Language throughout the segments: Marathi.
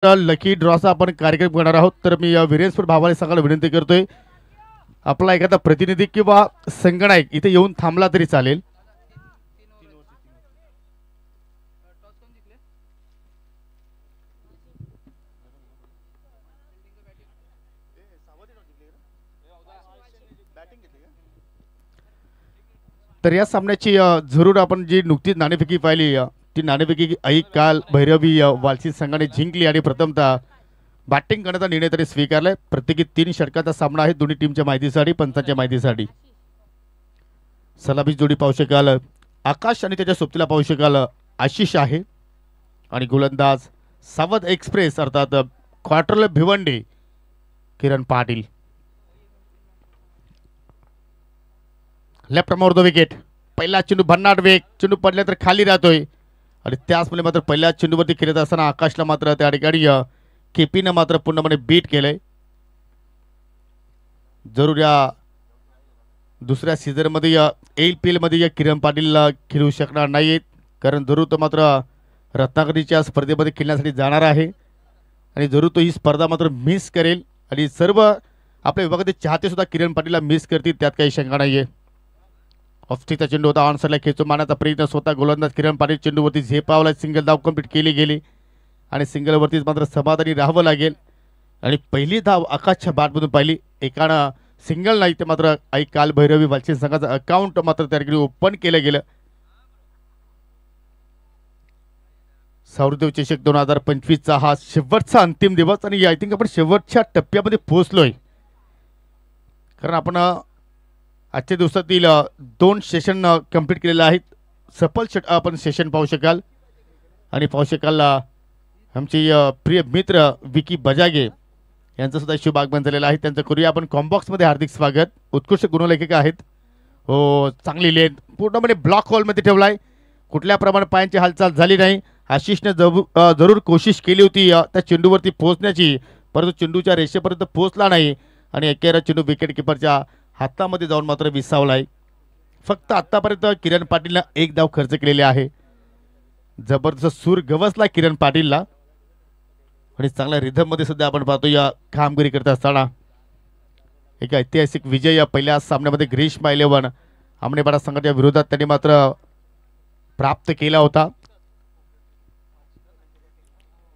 लकी ड्रॉचा आपण कार्यक्रम करणार आहोत. तर मी वीरेश्वर भावाला सांगायला विनंती करतोय, आपला एखादा प्रतिनिधी किंवा संगणक इथे येऊन थांबला तरी चालेल. तर या सामन्याची जरूर आपण जी नुकतीच नाणेफेकी पाहिली, ती नाणेफेकी आई काल भैरवी वालसी संघाने जिंकली आणि प्रथमतः बॅटिंग करण्याचा निर्णय तरी स्वीकारलाय. प्रत्येकी 3 षटकाचा सामना आहे दोन्ही टीमच्या माहितीसाठी, पंचांच्या माहितीसाठी. सलामी जोडी पाहू शकाल आकाश आणि त्याच्या सोबतीला पाहू शकाल आशिष आहे आणि गोलंदाज सावध एक्सप्रेस अर्थात क्वार्टरल Bhiwandi Kiran Patil. Left more the wicket. पहिला चेंडू भन्नाट वेग, चेंडू पडल्या तर खाली राहतोय आणि त्याचमुळे मात्र पहिल्या चेंडूवरती खेळत असताना आकाशला मात्र त्या ठिकाणी केपीनं मात्र पूर्णपणे बीट केलंय. जरूर या दुसऱ्या सीझनमध्ये APL मध्ये किरण पाटील खेळू शकणार नाहीत, कारण जरूर तो मात्र रत्नागिरीच्या स्पर्धेमध्ये खेळण्यासाठी जाणार आहे आणि जरूर तो ही स्पर्धा मात्र मिस करेल आणि सर्व आपल्या विभागातील चाहते सुद्धा किरण पाटीलला मिस करतील, त्यात काही शंका नाहीये. ऑफस्टिकचा चेंडू होता, ऑनसाइडला खेचून मारण्याचा प्रयत्न स्वतः गोलंदाज किरण पाटील चेंडूवरती झेपावला, सिंगल धाव कंप्लीट केली गेली आणि सिंगलवरतीच मात्र समाधानी राहावं लागेल. आणि पहिली धाव आकाशच्या बॅटमधून पाहिली, एकानं सिंगल नाही ते मात्र आई काल भैरवी वालची संघाचं अकाउंट मात्र त्या ठिकाणी ओपन केलं गेलं. सौरदेव चषक 2025चा हा शेवटचा अंतिम दिवस आणि आय थिंक आपण शेवटच्या टप्प्यामध्ये पोहोचलोय, कारण आपण आजच्या दिवसातील 2 सेशन कंप्लीट केलेले आहेत. सफल आपण सेशन पाहू शकाल आणि पाहू शकाल आमचे प्रिय मित्र विकी बजागे यांचं सुद्धा शुभ आगमन झालेलं आहे. त्यांचं करूया आपण कॉम्बॉक्समध्ये हार्दिक स्वागत. उत्कृष्ट गुणलेखिका आहेत, हो चांगली लेन पूर्णपणे ब्लॉक हॉलमध्ये ठेवलाय, कुठल्या प्रमाणे पायांची हालचाल झाली नाही. आशिषने जरूर कोशिश केली होती त्या चेंडूवरती पोहोचण्याची, परंतु चेंडूच्या रेषेपर्यंत पोहोचला नाही आणि एकेरा चेंडू विकेट किपरच्या हातामध्ये जाऊन मात्र विसावलाय. फक्त आतापर्यंत किरण पाटीलला 1 धाव खर्च केलेले आहे. जबरदस्त सूर गवसला किरण पाटीलला आणि चांगल्या रिधम मध्ये सुद्धा आपण पाहतो या कामगिरी करत असताना. एक ऐतिहासिक विजय या पहिल्या सामन्यामध्ये ग्रीष्म 11 आमनेपाडा संघाच्या विरोधात त्यांनी मात्र प्राप्त केला होता.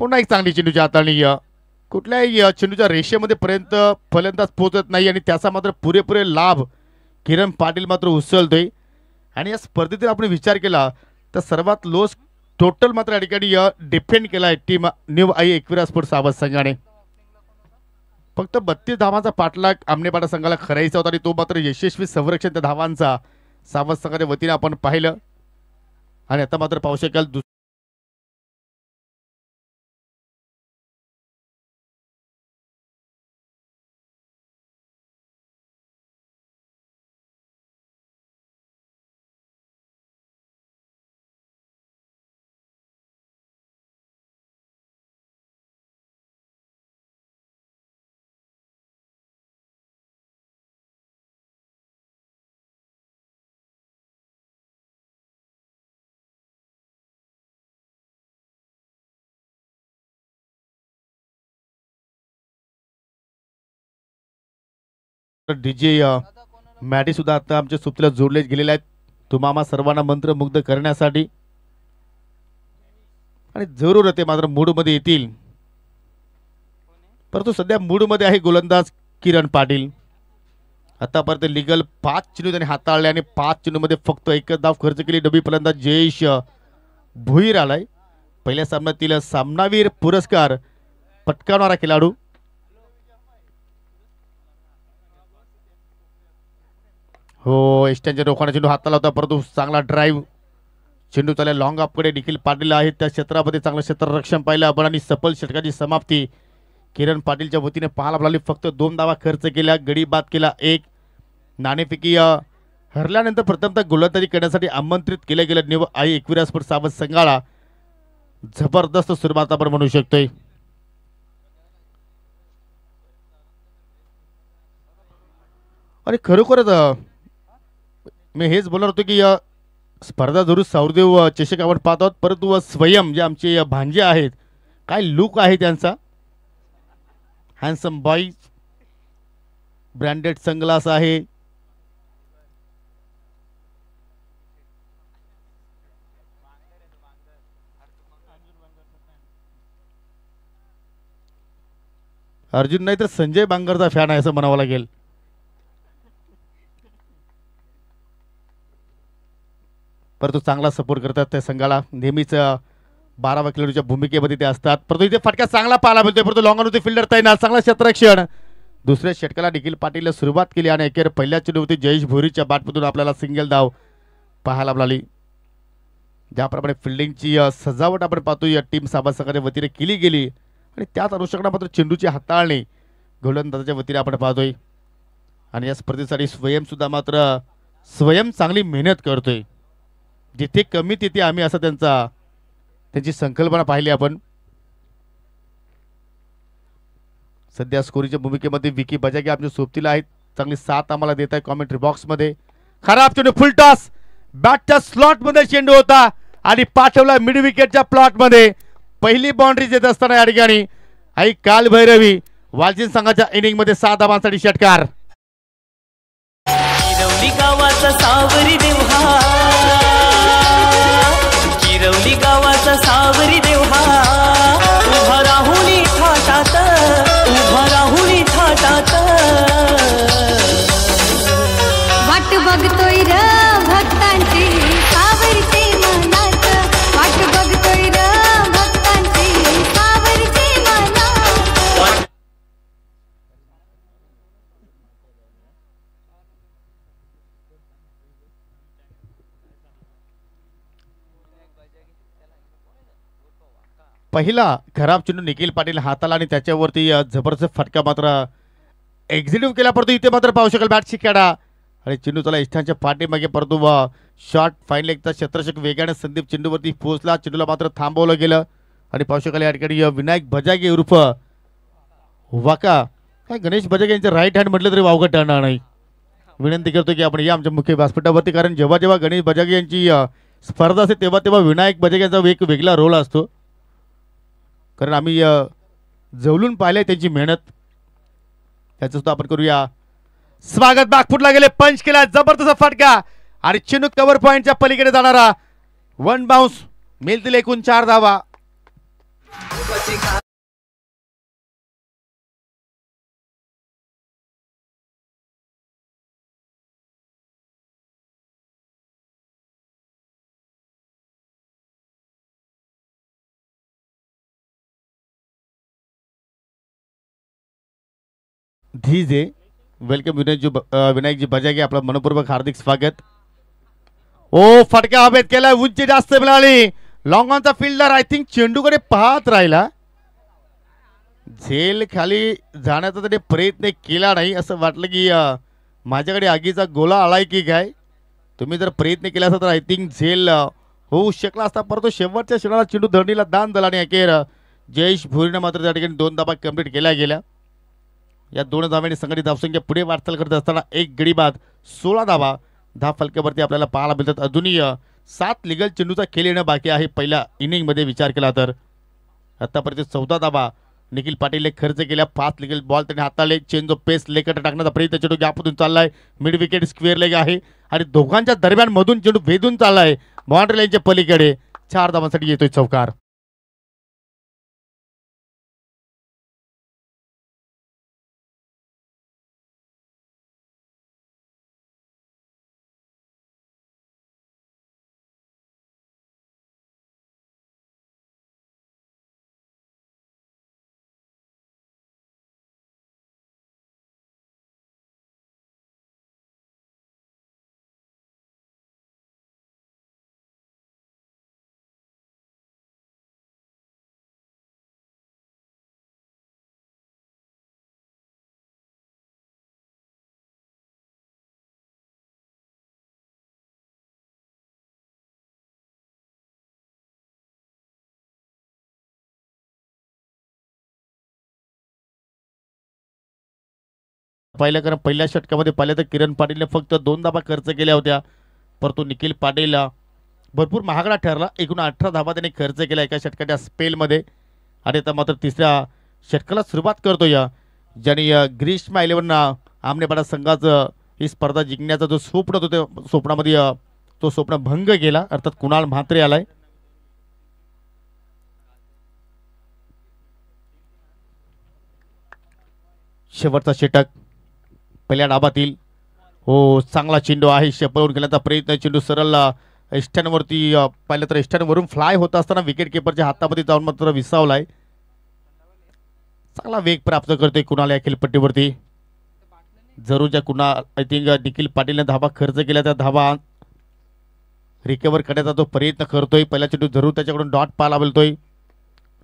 पुन्हा एक चांगली चेंडूची हाताळणी, कुठल्याही चेंडूच्या रेषेमध्ये पर्यंत फलंदाज पोहोचत नाही आणि त्याचा मात्र पुरेपुरे लाभ किरण पाटील मात्र उचलतोय. आणि या स्पर्धेतील आपण विचार केला तर सर्वात लोस टोटल मात्र या ठिकाणी डिफेंड केला आहे टीम न्यू आई एकविरा स्पोर्ट्स सावध संघाने. फक्त 32 धावांचा पाठलाग आमनेपाडा संघाला करायचा होता आणि तो मात्र यशस्वी संरक्षण त्या धावांचा सावध संघाच्या वतीने आपण पाहिलं. आणि आता मात्र पाहू शकाल डीजे मॅडी सुद्धा आता आमच्या सुप्तीला जोडले गेलेले आहेत, तुम्हाला सर्वांना मंत्रमुग्ध करण्यासाठी. आणि जरूर ते मात्र मूड मध्ये येतील, परंतु सध्या मूड मध्ये आहे गोलंदाज किरण पाटील. आतापर्यंत लिगल 5 चेंडू त्यांनी हाताळले आणि 5 चेंडूमध्ये फक्त 1 धाव खर्च केली. डबी फलंदाज जयेश भुईर आलाय. पहिल्या सामन्यातील सामनावीर पुरस्कार पटकावणारा खेळाडू. हो एस्टनच्या रोखाना चेंडू हाताला होता, परंतु चांगला ड्राईव्ह चेंडू चालला लॉंग अपकडे देखील पाटील आहे. त्या क्षेत्रामध्ये चांगलं क्षेत्ररक्षण पाहिलं आपण आणि सफल षटकाची समाप्ती किरण पाटीलच्या वतीने पाहायला मिळाली. फक्त 2 धावा खर्च केल्या, गडी बाद केला 1. नाणेफेकी हरल्यानंतर प्रथमतः गोलंदाजी करण्यासाठी आमंत्रित केलं गेलं न्यू आई एकविरा स्पोर्ट्स सावध संघाला. जबरदस्त सुरुवात आपण म्हणू शकतोय. आणि खरोखरच मी हेच बोलणार होतो की स्पर्धा जरूर सौरदेव चषक आपण पाहत आहोत, परंतु स्वयं जे आमचे भांजे आहेत काय लुक आहे त्यांचा, हँडसम बॉय, ब्रँडेड सनग्लास आहे. अर्जुन नाही तर संजय बांगरचा फॅन आहे असं म्हणावं लागेल. परंतु चांगला सपोर्ट करतात त्या संघाला, नेहमीच 12 खेळाडूच्या भूमिकेमध्ये ते असतात. परंतु इथे फटका चांगला पाहायला मिळतोय, परंतु लॉंगॉन फिल्डर तैनात, चांगला क्षेत्ररक्षण. दुसऱ्या षटकाला निखिल पाटीलने सुरुवात केली आणि अखेर पहिल्या चेंडूवरती जयेश भोरीच्या बॅटमधून आपल्याला सिंगल धाव पाहायला मिळाली. ज्याप्रमाणे फिल्डिंगची सजावट आपण पाहतो या टीम सभासकांच्या वतीने केली गेली आणि त्याच अनुषंगाने मात्र चेंडूची हाताळणी गोलंदाजाच्या वतीने आपण पाहतोय. आणि या स्पर्धेसाठी स्वयं चांगली मेहनत करतोय. जिथे कमी तिथे आम्ही असं त्यांची संकल्पना पाहिली आपण. सध्या स्कोरीच्या भूमिकेमध्ये विकी बजागे आमच्या सोबतीला आहेत, चांगली साथ आम्हाला देत आहे कॉमेंट्री बॉक्समध्ये. खराब चेंडू, फुल टॉस, बॅटच्या स्लॉट मध्ये चेंडू होता आणि पाठवला मिड विकेटच्या प्लॉट मध्ये. पहिली बाउंड्री देत असताना या ठिकाणी आई काल भैरवी वालचिंद संघाच्या इनिंग मध्ये 6 धावांसाठी षटकार. गिरवली गावाचा सावरी देवहा, गिरवली गावाचा सावरी देवहा, उभा राहुनी थाटात, उभा राहुनी थाटात. वाट बघतोय र भक्तांची सावरचे मनात, वाट बघतोय र भक्तांची सावरचे मनात. पहिला खराब चेंडू निखिल पाटील हाताला आणि त्याच्यावरती जबरदस्त फटका मात्र एक्झिक्यूट केला. परंतु इथे मात्र पाहू शकाल बॅटची खेळा आणि चेंडू त्याला इष्टांच्या पाठीमागे, परंतु शॉर्ट फाईन लेगचा क्षेत्ररक्षक वेगाने संदीप चेंडूवरती पोहोचला. चेंडूला मात्र थांबवलं गेलं आणि पाहू शकाल या ठिकाणी विनायक बजागे उर्फ वाका, काय गणेश बजागे यांचं राईट हँड म्हटलं तरी वावगं ठरणार नाही. विनंती करतो की आपण या आमच्या मुख्य व्यासपीठावरती, कारण जेव्हा जेव्हा गणेश बजागे यांची स्पर्धा असते तेव्हा तेव्हा विनायक बजागे यांचा एक वेगळा रोल असतो, कारण आम्ही जवळून पाहिले त्यांची मेहनत. त्याचं सुद्धा आपण करूया स्वागत. बागफुटला गेले, पंच केला, जबरदस्त फटका आणि चेंडू कव्हर पॉइंटच्या पलीकडे जाणारा, 1 बाउन्स, मिळतील एकूण 4 धावा. धीजे वेलकम विनायकजी बजागे, आपलं मनपूर्वक हार्दिक स्वागत. ओ फटका हवेत केला, उंची जास्त मिळाली. लॉंग ऑनचा फिल्डर आय थिंक चेंडूकडे पाहत राहिला, झेल खाली जाण्याचा त्याने प्रयत्न केला नाही. असं वाटलं की माझ्याकडे आगीचा गोला आलाय की काय. तुम्ही जर प्रयत्न केला असता तर आय थिंक झेल होऊ शकला असता, परंतु शेवटच्या क्षणाला चेंडू धरणीला दान दिला आणि अखेर जयेश भोरीने मात्र त्या ठिकाणी 2 धावा कंप्लीट केल्या गेल्या. या 2 धावांनी संघटित धावसंख्या पुढे वाटचाल करत असताना एक गडी बाद 16 धावा धाव फलकावरती आपल्याला पाहायला मिळतात. अजूनही 7 लिगल चेंडूचा खेळ येणं बाकी आहे. पहिल्या इनिंगमध्ये विचार केला तर आतापर्यंत 14 धावा निखिल पाटीलने खर्च केल्या. 5 लिगल बॉल त्यांनी हाताळले. चेंज ऑफ पेस लेकट टाकण्याचा प्रयत्न, चेंडू गॅपमधून चाललाय, मिड विकेट स्क्वेअर लेग आहे आणि दोघांच्या दरम्यान मधून चेंडू भेदून चाललाय बाउंड्री लाईनच्या पलीकडे. 4 धावांसाठी येतोय चौकार. पहिल्या कारण पहिल्या षटकामध्ये पाहिलं तर किरण पाटीलने फक्त 2 धावा खर्च केल्या होत्या, परंतु निखिल पाटील भरपूर महागडा ठरला. एकूण 18 धावा त्याने खर्च केला एका षटकाच्या स्पेलमध्ये आणि आता मात्र तिसऱ्या षटकाला सुरुवात करतो या ज्यांनी ग्रीष्म 11 आमनेपाडा संघाचं ही स्पर्धा जिंकण्याचा जो स्वप्न होतं त्या स्वप्नामध्ये तो स्वप्न भंग गेला अर्थात कुणाल म्हात्रे आलाय. शेवटचा षटक पहिल्या डाबातील हो चांगला चेंडू आहे शेपळून घेण्याचा प्रयत्न चेंडू सरळ एस्टॅनवरती पाहिलं तर एस्टॅनवरून फ्लाय होत असताना विकेट किपरच्या हातामध्ये जाऊन मात्र विसावलाय. चांगला वेग प्राप्त करतोय कुणाल या खेळपट्टीवरती जरूरच्या कुणाल आय थिंक निखिल पाटीलने धाबा खर्च केला त्या धाबा रिकवर करण्याचा तो प्रयत्न करतोय. पहिला चेंडू जरूर त्याच्याकडून डॉट पाहायला मिळतोय.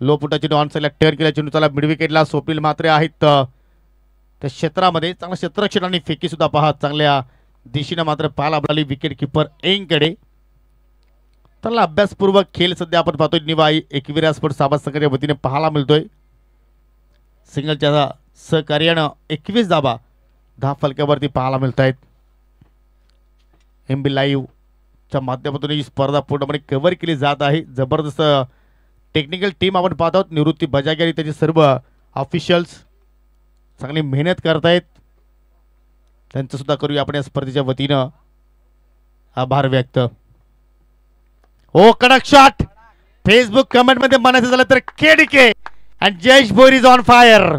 लो फुटा चेंडू ऑन साईडला टर्न केला चेंडू त्याला मिड विकेटला स्वप्नील म्हात्रे आहेत त्या क्षेत्रामध्ये चांगला क्षेत्ररक्षण आणि फेकी सुद्धा पहा चांगल्या दिशेने मात्र पाहायला मिळाली विकेट किपर एंगकडे. त्याला अभ्यासपूर्वक खेळ सध्या आपण पाहतोय निवाई एकविरा स्पोर्ट्स साबाद संघाच्या वतीने पाहायला मिळतोय. सिंगलच्या सहकार्यानं 21 धाबा 10 फलक्यावरती पाहायला मिळत आहेत. एमबी लाईव्ह च्या माध्यमातून ही स्पर्धा पूर्णपणे कव्हर केली जात आहे. जबरदस्त टेक्निकल टीम आपण पाहत आहोत. निवृत्ती बजागे आणि त्याचे सर्व ऑफिशियल्स चांगली मेहनत करतायत. त्यांचं सुद्धा करूया आपण या स्पर्धेच्या वतीनं आभार व्यक्त. हो कडक शॉट फेसबुक कमेंट मध्ये म्हणायचं झालं तर KDK and Jayesh Bhoir is on fire.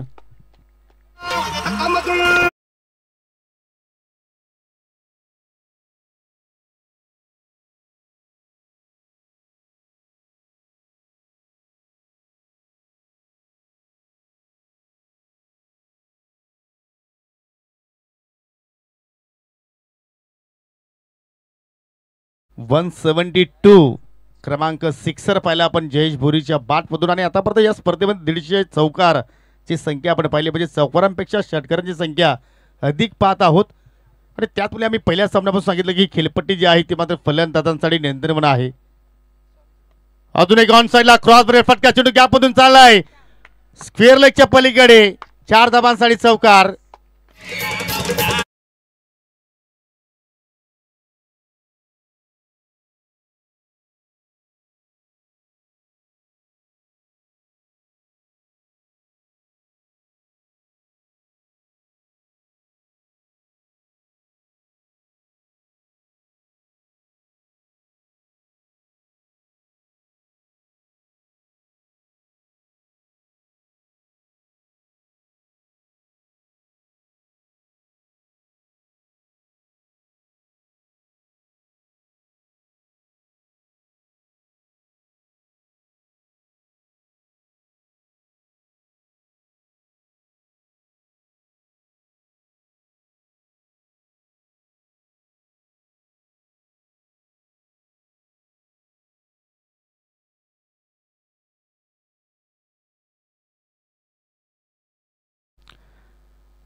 $172 क्रमांक सिक्सर पाहिला आपण जयेश भोरीच्या बाटमधून आणि आतापर्यंत या स्पर्धेमध्ये 150 चौकारची संख्या आपण पाहिली म्हणजे चौकारांपेक्षा षटकारांची संख्या अधिक पाहत आहोत. आणि त्यात आम्ही पहिल्या सामन्यापासून सांगितलं की खेळपट्टी जी आहे ती मात्र फलंदाजांसाठी नियंत्रण आहे. अजून एक ऑन साईडला क्रॉस ब्रेक फटका चेंडू गॅपमधून चाललाय स्क्वेअर लेगच्या पलीकडे 4 धाबांसाठी चौकार.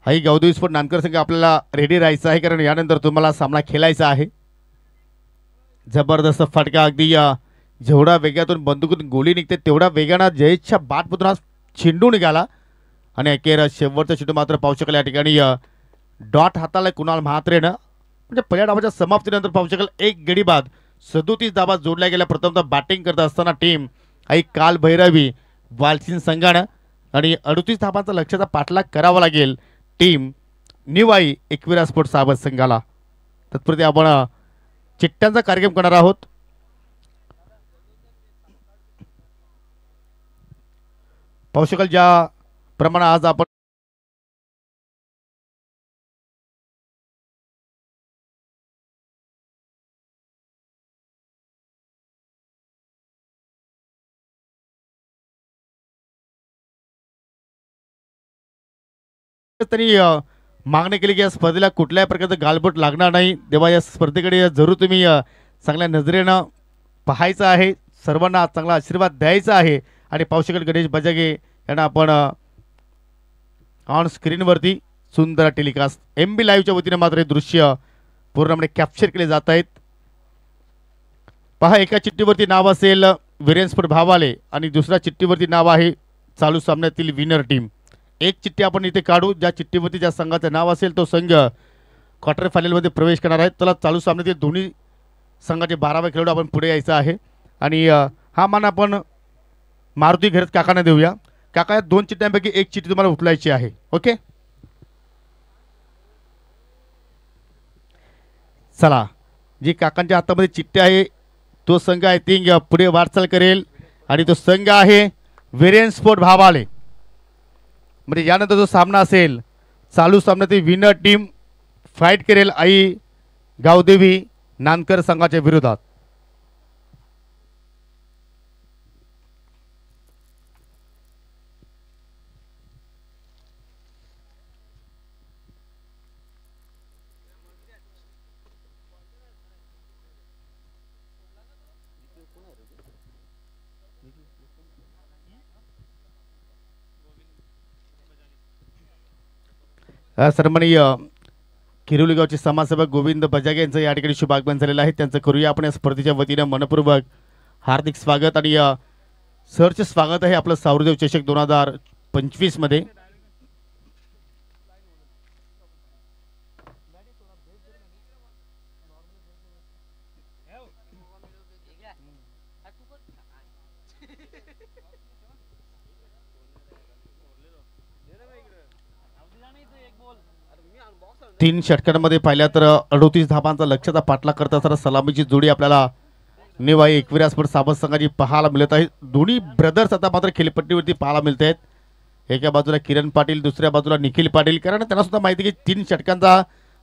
हाही गौदवी स्पोर्ट नानकर संघ आपल्याला रेडी राहायचं आहे कारण यानंतर तुम्हाला सामना खेळायचा आहे. जबरदस्त फटका अगदी जेवढा वेगातून बंदुकीतून गोळी निघते तेवढा वेगानं जयेशच्या बाटमधून हा चेंडू निघाला आणि अखेर शेवटचा चेंडू मात्र पाहू शकेल या ठिकाणी डॉट हाताला कुणाल म्हात्रेनं म्हणजे पहिल्या डावाच्या समाप्तीनंतर पाहू शकेल एक गडी बाद 37 धाबा जोडल्या गेल्या. प्रथमतः बॅटिंग करत असताना टीम आई काल भैरवी वालसिन संघानं आणि 38 धाबांचा लक्ष्याचा पाठलाग करावा लागेल टीम निवाई एकविरा स्पोर्ट्स साबत संघाला. तत्पूर्वी आपण चिठ्ठ्यांचा कार्यक्रम करणार आहोत. पाहू शकाल ज्या प्रमाणे आज आपण त्यांनी मागणी केली की या स्पर्धेला कुठल्याही प्रकारचं गालबोट लागणार नाही. तेव्हा या स्पर्धेकडे जरूर तुम्ही चांगल्या नजरेनं पाहायचं आहे. सर्वांना चांगला आशीर्वाद द्यायचा आहे. आणि पाहू शकेल गणेश बजागे यांना आपण ऑन स्क्रीनवरती सुंदर टेलिकास्ट एमबी लाईव्हच्या वतीने मात्र हे दृश्य पूर्णपणे कॅप्चर केले जात आहेत. पहा एका चिठ्ठीवरती नाव असेल वीरेंद्र भावाले आणि दुसऱ्या चिठ्ठीवरती नाव आहे चालू सामन्यातील विनर टीम. एक चिठ्ठी आपण इथे काढू ज्या चिठ्ठीवरती ज्या संघाचं नाव असेल तो संघ क्वार्टर फायनलमध्ये प्रवेश करणार आहे. त्याला चालू सामन्यातील दोन्ही संघाचे 12वे खेळाडू आपण पुढे यायचं आहे. आणि हा मान आपण मारुती घरत काकांना देऊया. काका या 2 चिठ्ठ्यांपैकी एक चिठ्ठी तुम्हाला उचलायची आहे. ओके, चला. जी काकांच्या हातामध्ये चिठ्ठी आहे तो संघ आय थिंक पुढे वाटचाल करेल आणि तो संघ आहे वेरियन स्पोर्ट भावाले. म्हणजे यानंतर जो सामना असेल चालू सामन्यात विनर टीम फाईट करेल आई गावदेवी नानकर संघाच्या विरोधात. सन्माननीय किरोली गावचे समाजसेवक गोविंद बजागे यांचं या ठिकाणी शुभागमन झालेलं आहे. त्यांचं करूया आपण या स्पर्धेच्या वतीनं मनपूर्वक हार्दिक स्वागत. आणि सरचे स्वागत आहे आपलं सावरदेव चषक 2025 मध्ये. तीन षटकांमध्ये पाहिल्या तर 38 धाबांचा लक्ष्याचा पाठलाग करत असताना सलामीची जोडी आपल्याला नेवाई एकविरा स्पोर्ट साबत संघाची पाहायला मिळत आहे. दोन्ही ब्रदर्स आता मात्र खेळपट्टीवरती पाहायला मिळत आहेत. एका बाजूला किरण पाटील, दुसऱ्या बाजूला निखिल पाटील. कारण त्यांना सुद्धा माहिती की 3 षटकांचा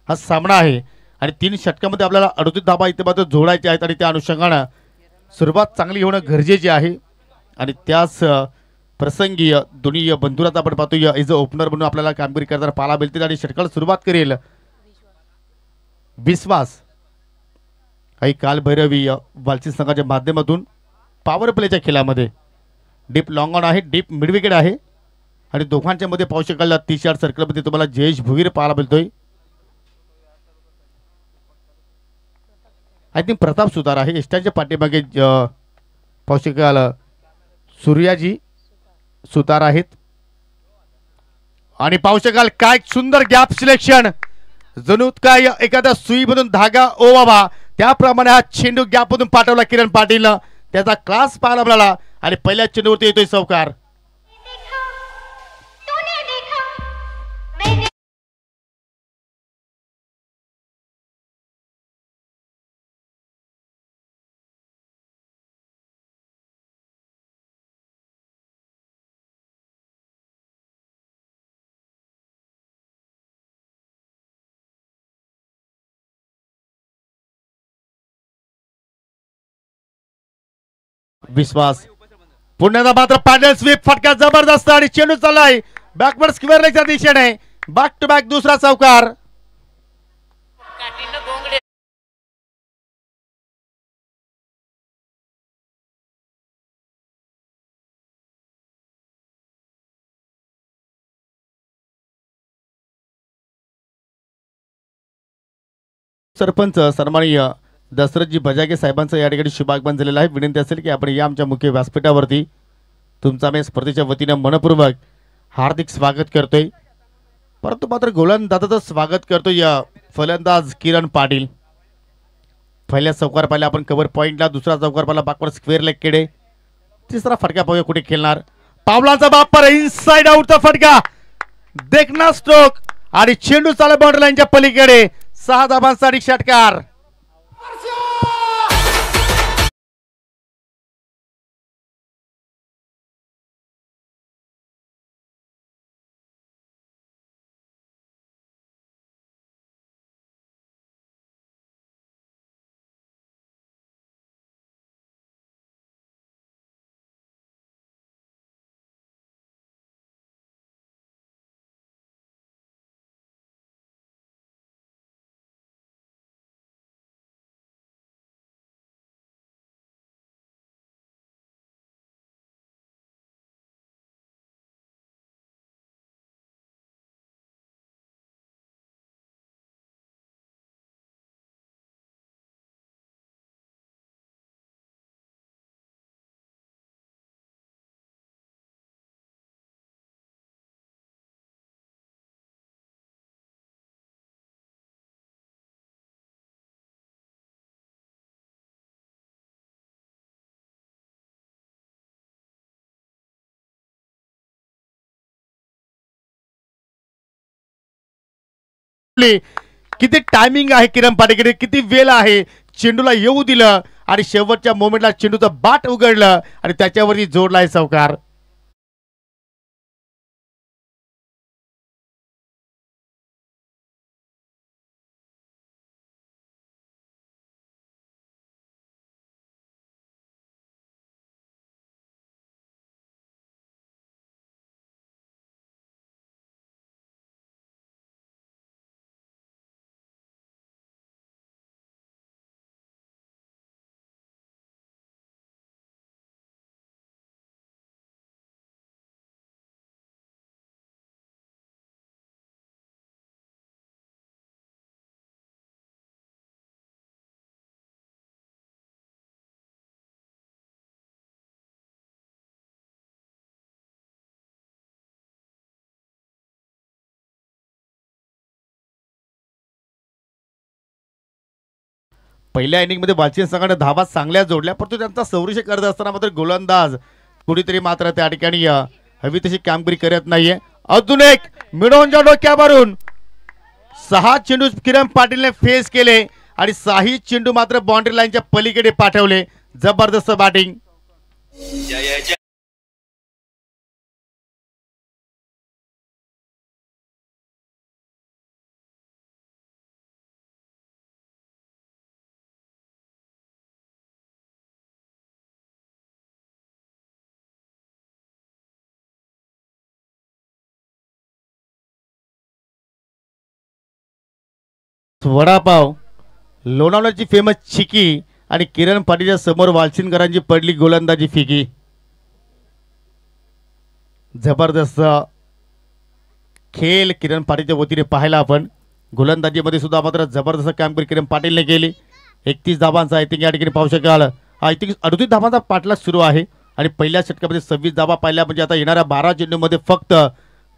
हा सामना आहे आणि 3 षटकामध्ये आपल्याला 38 धाबा इथे मात्र जोडायचे आहेत आणि त्या अनुषंगानं सुरुवात चांगली होणं गरजेचे आहे. आणि त्याच प्रसंगी दोन्ही बंधुरात आपण पाहतोय एज अ ओपनर म्हणून आपल्याला कामगिरी करताना पाहायला मिळते. आणि षटकाला सुरुवात करेल विश्वास काही कालभैरवी वालची संघाच्या माध्यमातून. पॉवर प्लेच्या खेळामध्ये डीप लॉंग ऑन आहे, डीप मिड विकेट आहे आणि दोघांच्या मध्ये पाहू शकाल 30 यार्ड सर्कलमध्ये तुम्हाला जयेश भुगीर पाहायला मिळतोय. आय थिंक प्रताप सुतार आहे. एस्टाच्या पाठीमागे पाहू शकाल सूर्याजी सुतार आहेत. आणि पाहू शकाल काय सुंदर गॅप सिलेक्शन. जणू काय एखाद्या सुईमधून धागा ओवावा त्याप्रमाणे हा चेंडू गॅपमधून पाठवला किरण पाटीलनं. त्याचा क्लास पाहायला मिळाला आणि पहिल्या चेंडूवरती येतोय चौकार. विश्वास पुण्याचा मात्र पॅडल स्वीप फटका जबरदस्त आणि चेंडू चाललाय बॅकवर्ड स्क्वेअर लेगच्या दिशेने. बॅक टू बॅक दुसरा चौकार. सरपंच सन्माननीय दशरथजी बजागे साहेबांचं या ठिकाणी शुभागमन झालेलं आहे. विनंती असेल की आपण या आमच्या मुख्य व्यासपीठावरती तुमचा आम्ही स्पर्धेच्या वतीनं मनपूर्वक हार्दिक स्वागत करतोय. परंतु मात्र गोलंदाजाचं स्वागत करतोय फलंदाज किरण पाटील. पहिल्या चौकार पाहिला आपण कव्हर पॉईंटला, दुसरा चौकार पाहिला बॅकवर्ड स्क्वेअर लेग केडे, तिसरा फटका पाहूया कुठे खेळणार. पावलाचा बापर इनसाइड आउटचा फटका, देखना स्ट्रोक आणि चेंडू चालू बाउंड्री लाईनच्या पलीकडे. 6 धाबांसाठी षटकार. संपली. किती टायमिंग आहे किरण पाटील, किती वेळ आहे, चेंडूला येऊ दिलं आणि शेवटच्या मोमेंटला चेंडूचं बाट उघडलं आणि त्याच्यावरती जोडलाय चौकार. पहिल्या इनिंगमध्ये वालचंद संघाने धावा चांगल्या जोडल्या, परंतु त्यांचा संरक्षण करत असताना मात्र गोलंदाज कुठेतरी मात्र त्या ठिकाणी हवी तशी कामगिरी करत नाहीये. अजून एक मिडोनच्या डोक्यावरून 6 चेंडू किरण पाटीलने फेस केले आणि 6 चेंडू मात्र बाउंड्री लाईनच्या पलीकडे पाठवले. जबरदस्त बॅटिंग. वडापाव, लोणावळ्याची फेमस चिकी आणि किरण पाटीलच्या समोर वालचिंदकरांची पडली गोलंदाजी फिकी. जबरदस्त खेळ किरण पाटीलच्या वतीने पाहायला आपण. गोलंदाजीमध्ये सुद्धा मात्र जबरदस्त कामगिरी किरण पाटीलने केली. 31 धावांचा आय थिंक या ठिकाणी पाहू शकाल. आय थिंक 38 धावांचा पाठलाग सुरू आहे आणि पहिल्या षटकामध्ये 26 धावा पाहिल्या, म्हणजे आता येणाऱ्या 12 चेंडूमध्ये फक्त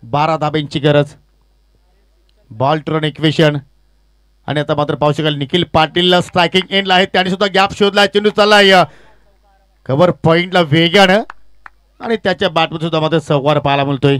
12 धाब्यांची गरज. Ball to run equation. आणि आता मात्र पाहू शकाल निखिल पाटीलला स्ट्रायकिंग एंडला आहे, त्याने सुद्धा गॅप शोधला. चेंडू चाललाय कव्हर पॉइंटला वेगानं आणि त्याच्या बॅटमध्ये सुद्धा मात्र संवार पाहायला मिळतोय.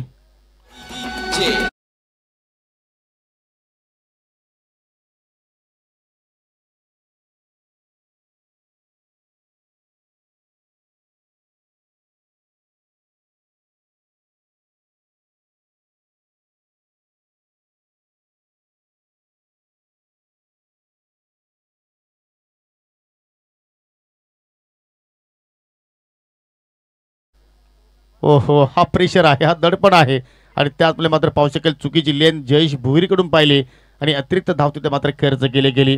ओहो, हा प्रेशर आहे, हा दडपण आहे आणि त्याचमुळे मात्र पाहू शकेल चुकीची लेन जयेश भुईरकडून पाहिली आणि अतिरिक्त धाव तिथे मात्र खर्च केले गेली.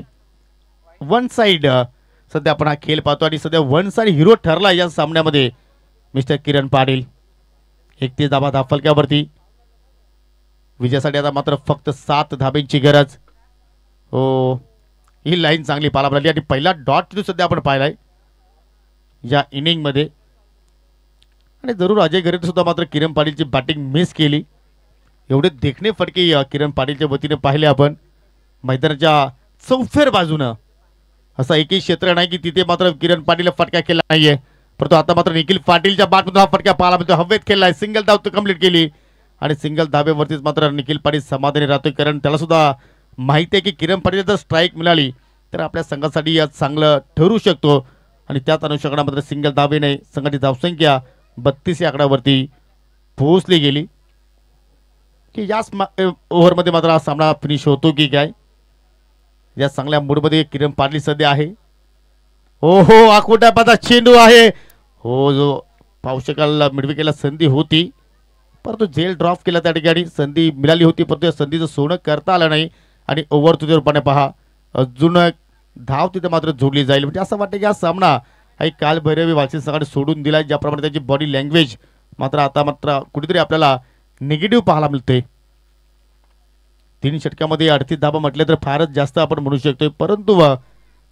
वन साइड सध्या आपण हा खेळ पाहतो आणि सध्या वन साइड हिरो ठरला या सामन्यामध्ये मिस्टर किरण पाटील. 31 धावा धाफलक्यावरती. विजयासाठी आता मात्र फक्त 7 धाब्यांची गरज. हो, ही लाईन चांगली पाहायला मिळाली आणि पहिला डॉट सध्या आपण पाहिलाय या इनिंगमध्ये. आणि जरूर अजय घरेने सुद्धा मात्र किरण पाटीलची बॅटिंग मिस केली. एवढे देखणे फटके किरण पाटीलच्या वतीने पाहिले आपण. मैदानाच्या चौफेर बाजूनं असा एकही क्षेत्र नाही की तिथे मात्र किरण पाटीलला फटका केला नाहीये, परंतु आता मात्र निखिल पाटीलच्या बॅटमधून हा फटका पाहायला मिळतो. हवेत खेळलाय, सिंगल धाव तो कंप्लीट केली आणि सिंगल धाब्यावरतीच मात्र निखिल पाटील समाधानी राहतोय, कारण त्याला सुद्धा माहिती आहे की किरण पाटील जर स्ट्राईक मिळाली तर आपल्या संघासाठी यात चांगलं ठरू शकतो आणि त्याच अनुषंगाने मात्र सिंगल धाबेने संघाची धावसंख्या 32 या आकड्यावरती पोहोचली गेली. की याच ओव्हरमध्ये मात्र हा सामना फिनिश होतो की काय. या चांगल्या मूडमध्ये किरण पाटील सध्या आहे. हो हो, आकुटापाचा चेंडू आहे. हो, जो पाहू शकाल मिडविकेला संधी होती परंतु झेल ड्रॉप केला, त्या ठिकाणी संधी मिळाली होती परंतु या संधीचं सोनं करता आलं नाही आणि ओव्हर तुझ्या रूपाने पहा अजून धाव तिथे मात्र जोडली जाईल. म्हणजे असं वाटतं की हा सामना हा काल भैरवी वालचंद संघाने सोडून दिला, ज्याप्रमाणे त्याची बॉडी लँग्वेज मात्र आता मात्र कुठेतरी आपल्याला निगेटिव्ह पाहायला मिळते. 3 षटकामध्ये 38 धाबा म्हटले तर फारच जास्त आपण म्हणू शकतोय, परंतु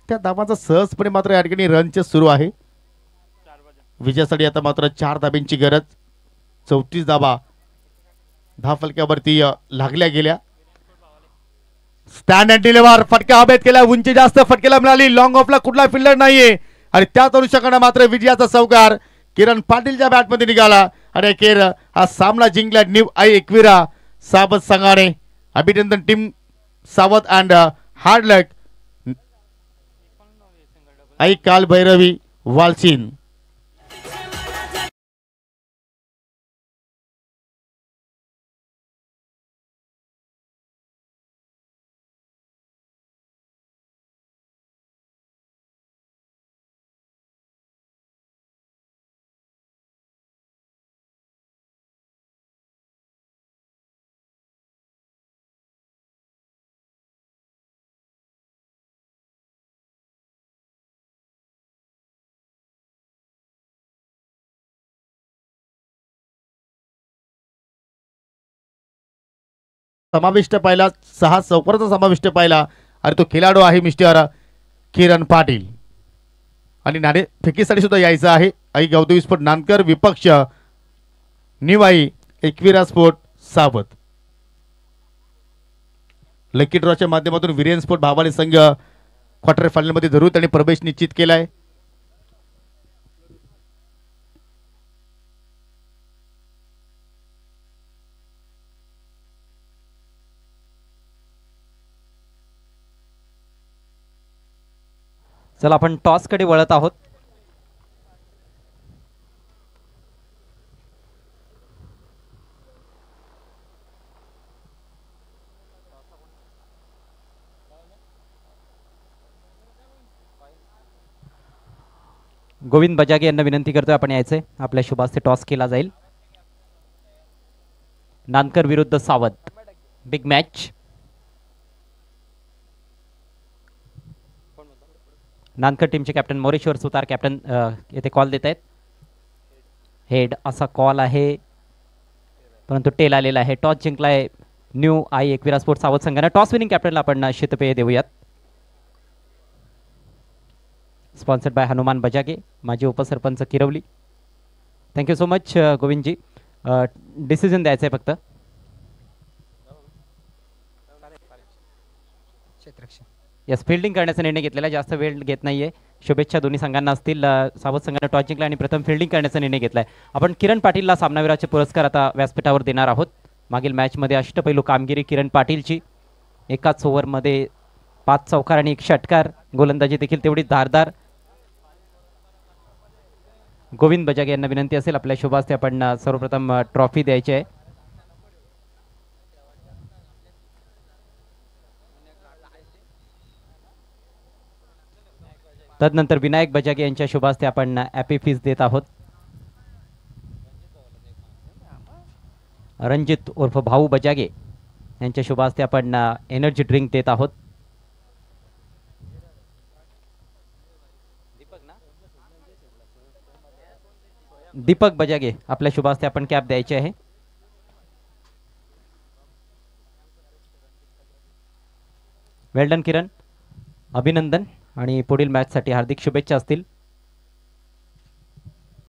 त्या धाबांचा सहजपणे मात्र या ठिकाणी रनचे सुरू आहे. विजयासाठी आता मात्र 4 धाब्यांची गरज. 34 धाबा फलक्यावरती लागल्या गेल्या. स्टँड अँड डिलिव्हर फटका हवेत केला, उंची जास्त फटकेला मिळाली. लॉंग ऑफला कुठला फिल्डर नाहीये आणि त्याच अनुषंगाने मात्र विजयाचा चौकार किरण पाटीलच्या बॅटमध्ये निघाला आणि अखेर हा सामना जिंकला न्यू आई एकविरा साबत संघाने. अभिनंदन team Sawant and hard luck I काल भैरवी वालचीन. समाविष्ट पाहिला 6 चौकाराचा समाविष्ट पाहिला आणि तो खेळाडू आहे मिस्टर किरण पाटील. आणि नाणे फेकीसाठी सुद्धा यायचं आहे. आई गौतमी स्पोर्ट नानकर विपक्ष निवाई एकविरा स्पोर्ट सावत. लकी ड्रॉच्या माध्यमातून विरेन स्पोर्ट भावाले संघ क्वार्टर फायनल मध्ये जरूर त्यांनी प्रवेश निश्चित केलाय. चला आपण टॉस कडे वळत आहोत. गोविंद बजागे यांना विनंती करतोय आपण यायचंय. आपल्या शुभास्ते टॉस केला जाईल. नानकर विरुद्ध सावंत बिग मॅच. नानकर टीमचे कॅप्टन मोरेश्वर सुतार कॅप्टन येथे कॉल देत आहेत. हेड असा कॉल आहे परंतु टेल आलेला आहे. टॉस जिंकलाय न्यू आई एकविरा स्पोर्ट्स सावंत संघाने. टॉस विनिंग कॅप्टनला आपण शीतपेय देऊयात. स्पॉन्सर्ड बाय हनुमान बजागे माजी उपसरपंच किरवली. Thank you so much Govindji. Decision द्यायचं आहे फक्त. यस फिल्डिंग करण्याचा निर्णय घेतलेला. जास्त वेळ घेत नाहीये. शुभेच्छा दोन्ही संघांना असतील. सावंत संघाने टॉस जिंकला आणि प्रथम फिल्डिंग करण्याचा निर्णय घेतलाय. आपण किरण पाटीलला सामनावीराचे पुरस्कार आता व्यासपीठावर देणार आहोत. मागील मॅचमध्ये अष्टपैलू कामगिरी किरण पाटीलची. एकाच ओव्हरमध्ये 5 चौकार आणि 1 षटकार. गोलंदाजी देखील तेवढीच धारदार. गोविंद बजागे यांना विनंती असेल आपल्या शुभास्ते आपण सर्वप्रथम ट्रॉफी द्यायची आहे. तदनंतर विनायक बजागे यांच्या शुभास्ते आपण ॲपी फीस देत आहोत. रणजित उर्फ भाऊ बजागे यांच्या शुभास्ते आपण एनर्जी ड्रिंक देत आहोत. दीपक बजागे आपल्या शुभास्ते आपण कॅप द्यायची आहे. वेल डन किरण. अभिनंदन आणि पुढील मॅचसाठी हार्दिक शुभेच्छा असतील.